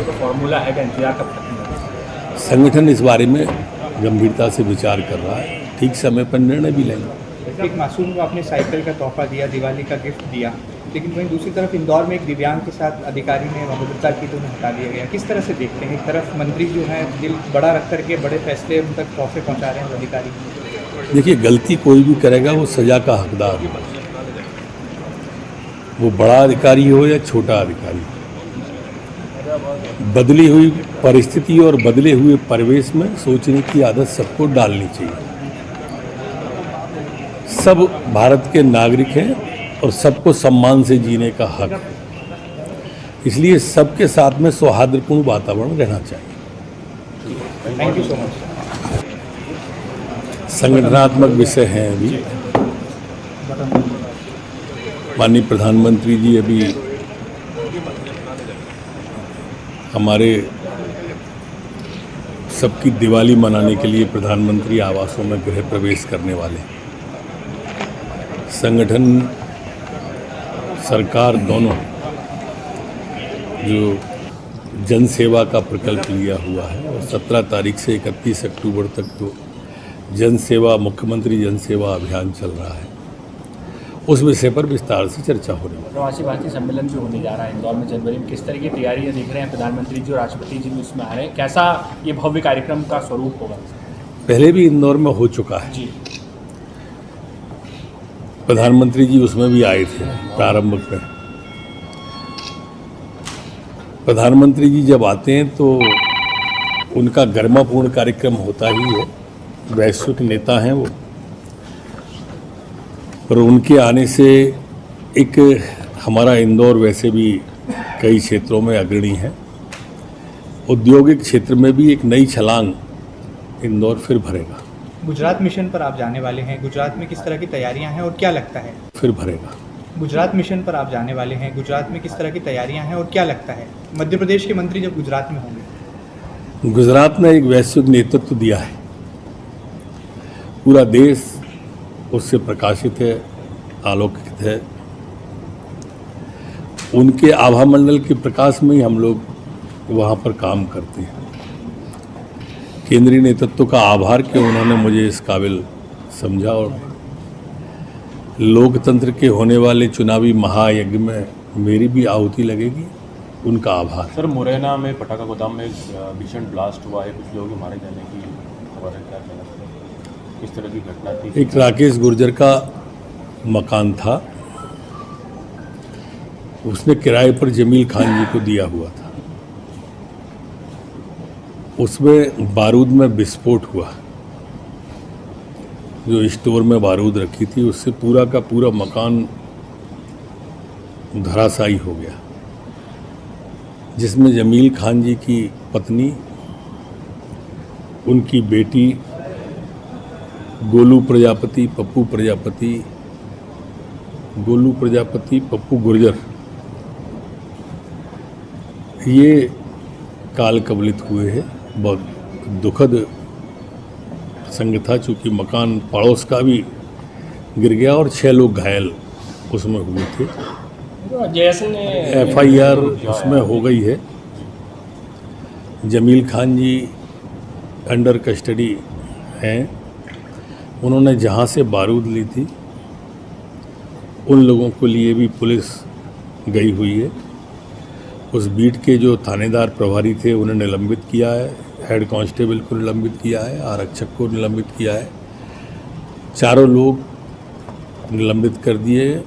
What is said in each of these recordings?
का फॉर्मूला है, इंतजार कब तक है? संगठन इस बारे में गंभीरता से विचार कर रहा है, ठीक समय पर निर्णय भी लेंगे। एक मासूम को आपने साइकिल का तोहफा दिया, दिवाली का गिफ्ट दिया, लेकिन वहीं दूसरी तरफ इंदौर में एक दिव्यांग के साथ अधिकारी ने अभद्रता की तो उन्हें हटा दिया गया। किस तरह से देखते हैं? एक तरफ मंत्री जो हैं दिल बड़ा रख करके बड़े फैसले उन तक तोहफे पहुंचा रहे हैं अधिकारी। देखिए, गलती कोई भी करेगा वो सजा का हकदार है, वो बड़ा अधिकारी हो या छोटा अधिकारी। बदली हुई परिस्थिति और बदले हुए परिवेश में सोचने की आदत सबको डालनी चाहिए। सब भारत के नागरिक हैं और सबको सम्मान से जीने का हक है, इसलिए सबके साथ में सौहार्दपूर्ण वातावरण रहना चाहिए। Thank you so much. संगठनात्मक विषय हैं अभी। माननीय प्रधानमंत्री जी अभी हमारे सबकी दिवाली मनाने के लिए प्रधानमंत्री आवासों में गृह प्रवेश करने वाले हैं। संगठन सरकार दोनों जो जन सेवा का प्रकल्प लिया हुआ है और 17 तारीख से 31 अक्टूबर तक तो जन सेवा, मुख्यमंत्री जन सेवा अभियान चल रहा है, उस विषय पर विस्तार से चर्चा हो रही है। प्रवासी भारतीय सम्मेलन जो होने जा रहा है इंदौर में जनवरी में, किस तरह की तैयारियां देख रहे हैं? प्रधानमंत्री जी और राष्ट्रपति जी भी उसमें आ रहे हैं, कैसा ये भव्य कार्यक्रम का स्वरूप होगा? पहले भी इंदौर में हो चुका है जी, प्रधानमंत्री जी उसमें भी आए थे प्रारंभ में। प्रधानमंत्री जी जब आते हैं तो उनका गरिमापूर्ण कार्यक्रम होता ही है, वैश्विक नेता हैं वो, पर उनके आने से एक हमारा इंदौर वैसे भी कई क्षेत्रों में अग्रणी है, औद्योगिक क्षेत्र में भी एक नई छलांग इंदौर फिर भरेगा। गुजरात मिशन पर आप जाने वाले हैं, गुजरात में किस तरह की तैयारियां हैं और क्या लगता है? फिर भरेगा। गुजरात मिशन पर आप जाने वाले हैं, गुजरात में किस तरह की तैयारियां हैं और क्या लगता है? मध्य प्रदेश के मंत्री जब गुजरात में होंगे। गुजरात ने एक वैश्विक नेतृत्व दिया है, पूरा देश उससे प्रकाशित है, आलोकित है। उनके आभा मंडल के प्रकाश में ही हम लोग वहाँ पर काम करते हैं। केंद्रीय नेतृत्व का आभार कि उन्होंने मुझे इस काबिल समझा और लोकतंत्र के होने वाले चुनावी महायज्ञ में मेरी भी आहुति लगेगी, उनका आभार। सर, मुरैना में पटाखा गोदाम में भीषण ब्लास्ट हुआ है, कुछ लोगों के मारे जाने की खबर है, क्या कहना चाहिए? किस तरह की घटना थी? एक राकेश गुर्जर का मकान था, उसने किराए पर जमील खान जी को दिया हुआ था। उसमें बारूद में विस्फोट हुआ, जो स्टोर में बारूद रखी थी उससे पूरा का पूरा मकान धराशायी हो गया, जिसमें जमील खान जी की पत्नी, उनकी बेटी गोलू प्रजापति, पप्पू गुर्जर, ये काल कवलित हुए हैं। बहुत दुखद प्रसंग था, चूँकि मकान पड़ोस का भी गिर गया और 6 लोग घायल उसमें हुए थे। FIR उसमें हो गई है। जमील खान जी अंडर कस्टडी हैं। उन्होंने जहाँ से बारूद ली थी उन लोगों को लिए भी पुलिस गई हुई है। उस बीट के जो थानेदार प्रभारी थे उन्हें निलंबित किया है, हेड कांस्टेबल को निलंबित किया है, आरक्षक को निलंबित किया है, चारों लोग निलंबित कर दिए।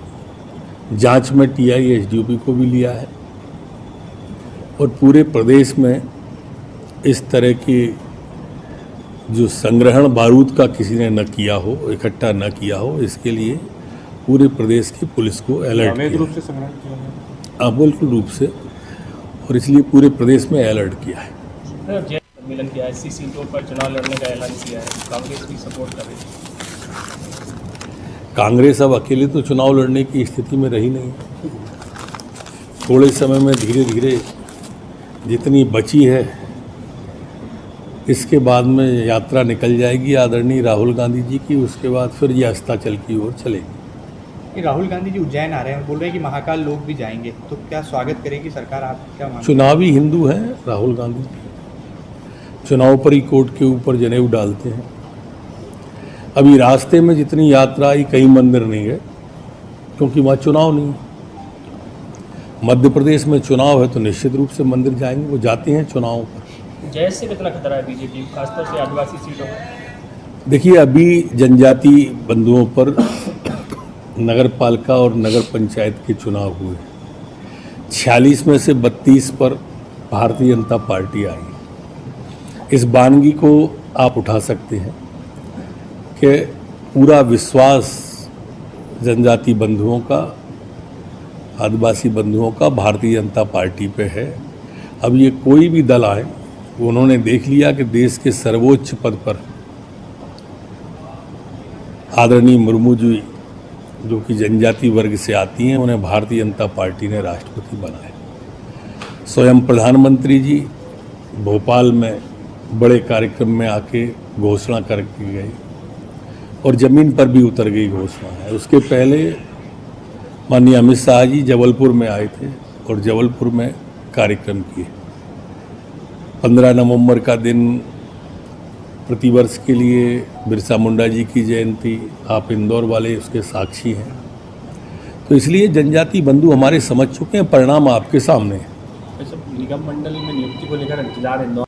जांच में TI SDOP को भी लिया है और पूरे प्रदेश में इस तरह की जो संग्रहण बारूद का किसी ने न किया हो, इकट्ठा न किया हो, इसके लिए पूरे प्रदेश की पुलिस को अलर्ट किया। रूप से संग्रहण किया है? बिल्कुल रूप से, और इसलिए पूरे प्रदेश में अलर्ट किया है। सम्मेलन किया, 80 सीटों पर चुनाव लड़ने का ऐलान किया है, कांग्रेस भी सपोर्ट कर रही है। कांग्रेस अब अकेले तो चुनाव लड़ने की स्थिति में रही नहीं। थोड़े समय में धीरे धीरे जितनी बची है, इसके बाद में यात्रा निकल जाएगी आदरणीय राहुल गांधी जी की, उसके बाद फिर ये अस्ताचल की ओर चलेगी। ये राहुल गांधी जी उज्जैन आ रहे हैं, बोल रहे हैं कि महाकाल लोग भी जाएंगे, तो क्या स्वागत करेगी सरकार? आप क्या मानते हैं? चुनावी हिंदू हैं राहुल गांधी, चुनाव पर ही कोर्ट के ऊपर जनेऊ डालते हैं। अभी रास्ते में जितनी यात्रा आई कई मंदिर नहीं गए, क्योंकि वहाँ चुनाव नहीं है। मध्य प्रदेश में चुनाव है तो निश्चित रूप से मंदिर जाएंगे, वो जाते हैं चुनाव पर। जय से कितना खतरा है बीजेपी, खासतौर से आदिवासी सीटों पर? देखिए, अभी जनजाति बंधुओं पर नगर पालिका और नगर पंचायत के चुनाव हुए, 46 में से 32 पर भारतीय जनता पार्टी आई। इस बानगी को आप उठा सकते हैं कि पूरा विश्वास जनजाति बंधुओं का, आदिवासी बंधुओं का भारतीय जनता पार्टी पे है। अब ये कोई भी दल आए, उन्होंने देख लिया कि देश के सर्वोच्च पद पर आदरणीय मुर्मू जी जो कि जनजाति वर्ग से आती हैं, उन्हें भारतीय जनता पार्टी ने राष्ट्रपति बनाया। स्वयं प्रधानमंत्री जी भोपाल में बड़े कार्यक्रम में आके घोषणा करके गए और ज़मीन पर भी उतर गई घोषणा है। उसके पहले माननीय अमित शाह जी जबलपुर में आए थे और जबलपुर में कार्यक्रम किए। 15 नवंबर का दिन प्रतिवर्ष के लिए बिरसा मुंडा जी की जयंती, आप इंदौर वाले उसके साक्षी हैं। तो इसलिए जनजाति बंधु हमारे समझ चुके हैं, परिणाम आपके सामने है। निगम मंडल में नियुक्ति को लेकर इंतजार इंदौर